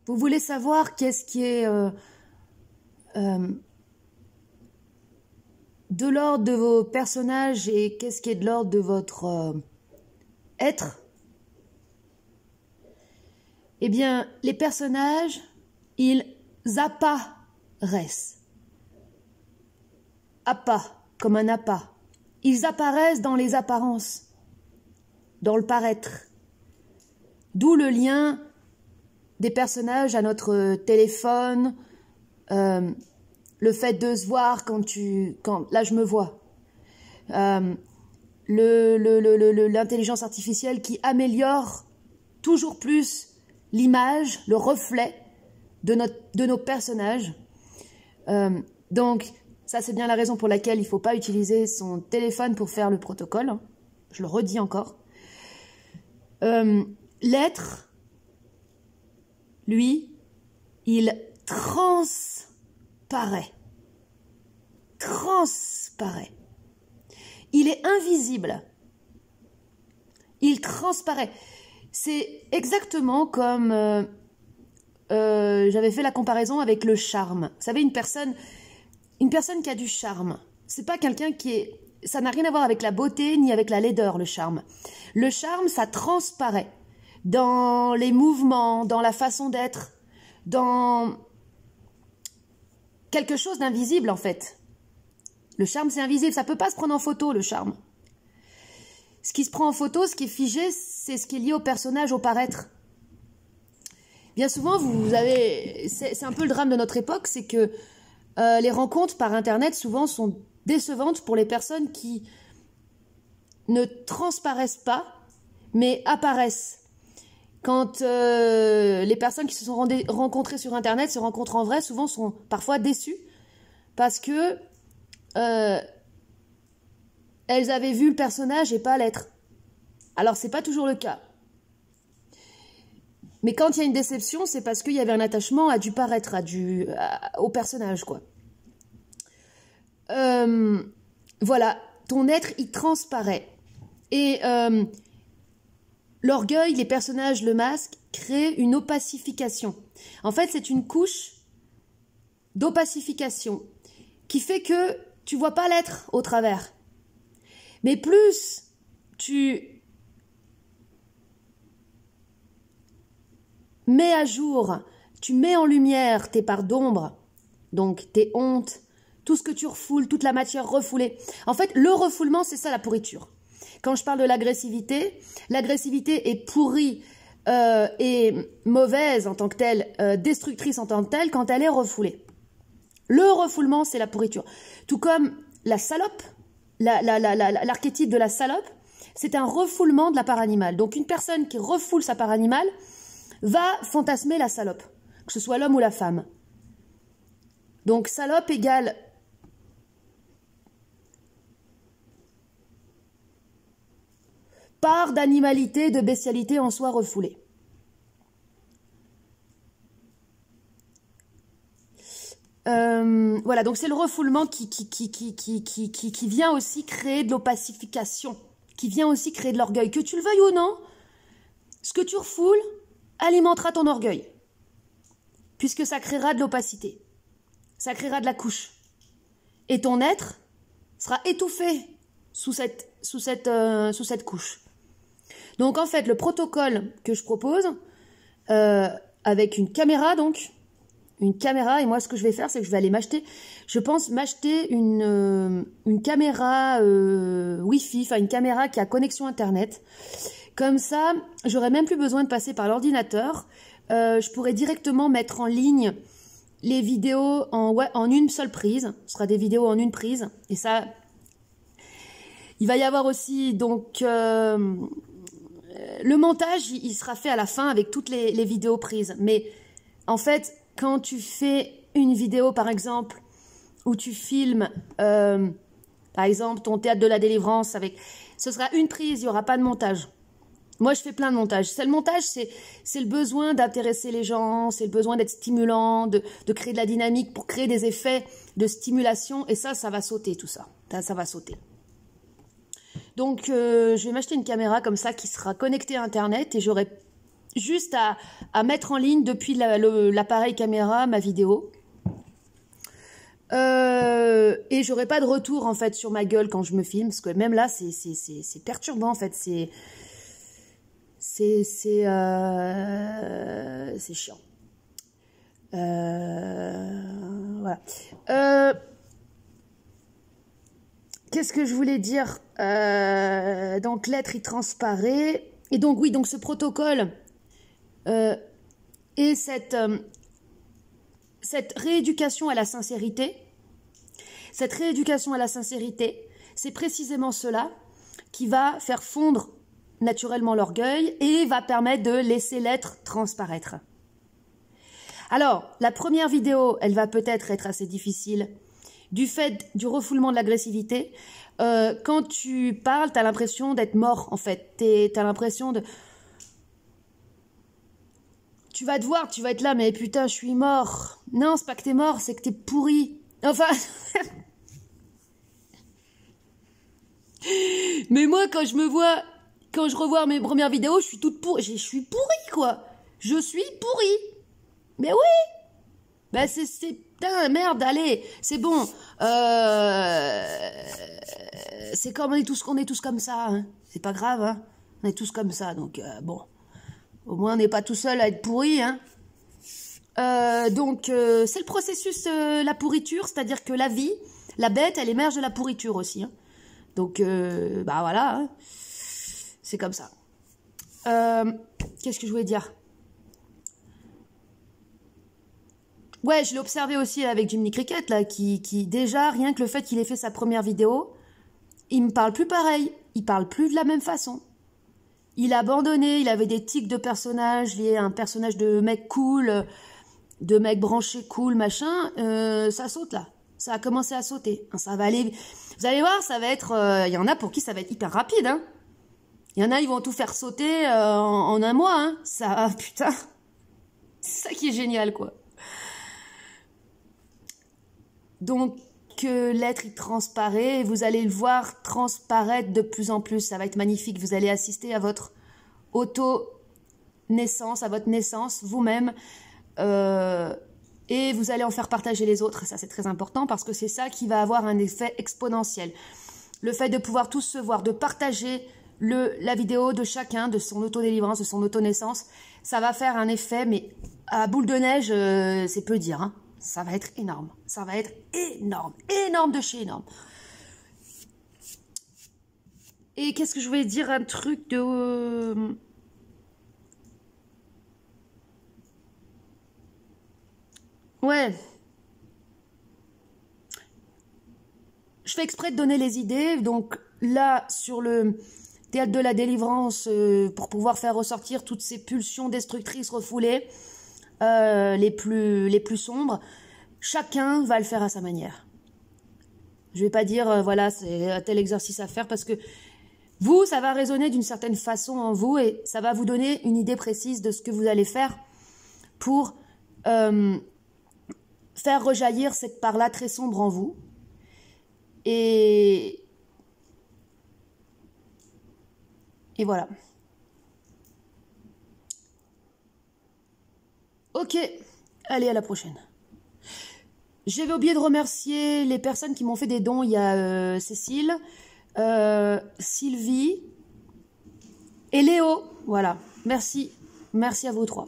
Vous voulez savoir qu'est-ce qui est de l'ordre de vos personnages et qu'est-ce qui est de l'ordre de votre être? Eh bien, les personnages, ils apparaissent. Appât, comme un appât. Ils apparaissent dans les apparences, dans le paraître. D'où le lien des personnages à notre téléphone, le fait de se voir là je me vois, l'intelligence artificielle qui améliore toujours plus l'image, le reflet de nos personnages. Donc ça c'est bien la raison pour laquelle il ne faut pas utiliser son téléphone pour faire le protocole, hein. Je le redis encore. L'être, lui, il transparaît. Transparaît. Il est invisible. Il transparaît. C'est exactement comme... j'avais fait la comparaison avec le charme. Vous savez, une personne qui a du charme, c'est pas quelqu'un qui est... Ça n'a rien à voir avec la beauté ni avec la laideur, le charme. Le charme, ça transparaît dans les mouvements, dans la façon d'être, dans quelque chose d'invisible en fait. Le charme, c'est invisible, ça ne peut pas se prendre en photo, le charme. Ce qui se prend en photo, ce qui est figé, c'est ce qui est lié au personnage, au paraître. Bien souvent, c'est un peu le drame de notre époque, c'est que les rencontres par Internet, souvent, sont décevantes pour les personnes qui ne transparaissent pas, mais apparaissent. Quand les personnes qui se sont rencontrées sur Internet se rencontrent en vrai, souvent sont parfois déçues parce que elles avaient vu le personnage et pas l'être. Alors, c'est pas toujours le cas. Mais quand il y a une déception, c'est parce qu'il y avait un attachement à du paraître, au personnage, quoi. Voilà, ton être, il transparaît. Et l'orgueil, les personnages, le masque, créent une opacification. En fait, c'est une couche d'opacification qui fait que tu vois pas l'être au travers. Mais plus tu mets à jour, tu mets en lumière tes parts d'ombre, donc tes hontes, tout ce que tu refoules, toute la matière refoulée. En fait, le refoulement, c'est ça la pourriture. Quand je parle de l'agressivité est pourrie et mauvaise en tant que telle, destructrice en tant que telle, quand elle est refoulée. Le refoulement, c'est la pourriture. Tout comme la salope, l'archétype de la salope, c'est un refoulement de la part animale. Donc une personne qui refoule sa part animale va fantasmer la salope, que ce soit l'homme ou la femme. Donc salope égale part d'animalité, de bestialité en soi refoulée. Voilà, donc c'est le refoulement qui vient aussi créer de l'opacification, qui vient aussi créer de l'orgueil. Que tu le veuilles ou non, ce que tu refoules alimentera ton orgueil, puisque ça créera de l'opacité, ça créera de la couche. Et ton être sera étouffé sous cette couche. Donc en fait, le protocole que je propose, avec une caméra donc, et moi ce que je vais faire, c'est que je vais aller je pense m'acheter une caméra Wi-Fi, enfin une caméra qui a connexion Internet. Comme ça, j'aurais même plus besoin de passer par l'ordinateur. Je pourrais directement mettre en ligne les vidéos en une seule prise. Ce sera des vidéos en une prise. Et ça, il va y avoir aussi donc le montage, il sera fait à la fin avec toutes les vidéos prises. Mais en fait, quand tu fais une vidéo, par exemple, où tu filmes, par exemple, ton théâtre de la délivrance, ce sera une prise, il n'y aura pas de montage. Moi, je fais plein de montages. C'est le montage, c'est le besoin d'intéresser les gens, c'est le besoin d'être stimulant, de créer de la dynamique pour créer des effets de stimulation. Et ça va sauter, tout ça. Ça va sauter. Donc, je vais m'acheter une caméra comme ça qui sera connectée à Internet et j'aurai juste à mettre en ligne depuis l'appareil caméra ma vidéo. Et j'aurai pas de retour en fait sur ma gueule quand je me filme, parce que même là c'est perturbant en fait, c'est chiant. Voilà. Qu'est-ce que je voulais dire? Donc l'être il transparaît, et donc oui, donc ce protocole et cette rééducation à la sincérité, c'est précisément cela qui va faire fondre naturellement l'orgueil et va permettre de laisser l'être transparaître. Alors, la première vidéo, elle va peut-être être assez difficile du fait du refoulement de l'agressivité. Quand tu parles, tu as l'impression d'être mort, en fait. Tu as l'impression de... Tu vas te voir, tu vas être là, mais putain, je suis mort. Non, c'est pas que t'es mort, c'est que t'es pourri. Enfin... Mais moi, quand je revois mes premières vidéos, je suis toute pourrie. Je suis pourrie, quoi. Je suis pourrie. Mais oui. Ben, putain, merde, allez, c'est bon. C'est comme on est tous comme ça. Hein. C'est pas grave, hein. On est tous comme ça, donc bon. Au moins, on n'est pas tout seul à être pourri, hein. Donc, c'est le processus, la pourriture, c'est-à-dire que la vie, la bête, elle émerge de la pourriture aussi. Hein. Donc, bah voilà, hein. C'est comme ça. Qu'est-ce que je voulais dire? Ouais, je l'ai observé aussi avec Jiminy Cricket, là, qui déjà, rien que le fait qu'il ait fait sa première vidéo, il me parle plus pareil, il parle plus de la même façon. Il a abandonné, il avait des tics de personnage, lié à un personnage de mec cool, de mec branché cool, machin, ça saute là. Ça a commencé à sauter. Ça va aller... Vous allez voir, ça va être... Il y en a pour qui ça va être hyper rapide, hein. Il y en a, ils vont tout faire sauter en un mois, hein. Ça, putain. C'est ça qui est génial, quoi. Donc, l'être, il transparaît, et vous allez le voir transparaître de plus en plus. Ça va être magnifique. Vous allez assister à votre auto-naissance, à votre naissance, vous-même. Et vous allez en faire partager les autres. Ça, c'est très important parce que c'est ça qui va avoir un effet exponentiel. Le fait de pouvoir tous se voir, de partager la vidéo de chacun, de son auto-délivrance, de son auto-naissance, ça va faire un effet, mais à boule de neige, c'est peu dire, hein. Ça va être énorme. Ça va être énorme. Énorme de chez énorme. Et qu'est-ce que je voulais dire? Un truc de... Ouais. Je fais exprès de donner les idées. Donc là, sur le théâtre de la délivrance, pour pouvoir faire ressortir toutes ces pulsions destructrices refoulées, les plus sombres, chacun va le faire à sa manière. Je vais pas dire, voilà, c'est un tel exercice à faire, parce que vous, ça va résonner d'une certaine façon en vous, et ça va vous donner une idée précise de ce que vous allez faire pour faire rejaillir cette part-là très sombre en vous. Et voilà. Ok, allez, à la prochaine. J'avais oublié de remercier les personnes qui m'ont fait des dons. Il y a Cécile, Sylvie et Léo. Voilà, merci. Merci à vous trois.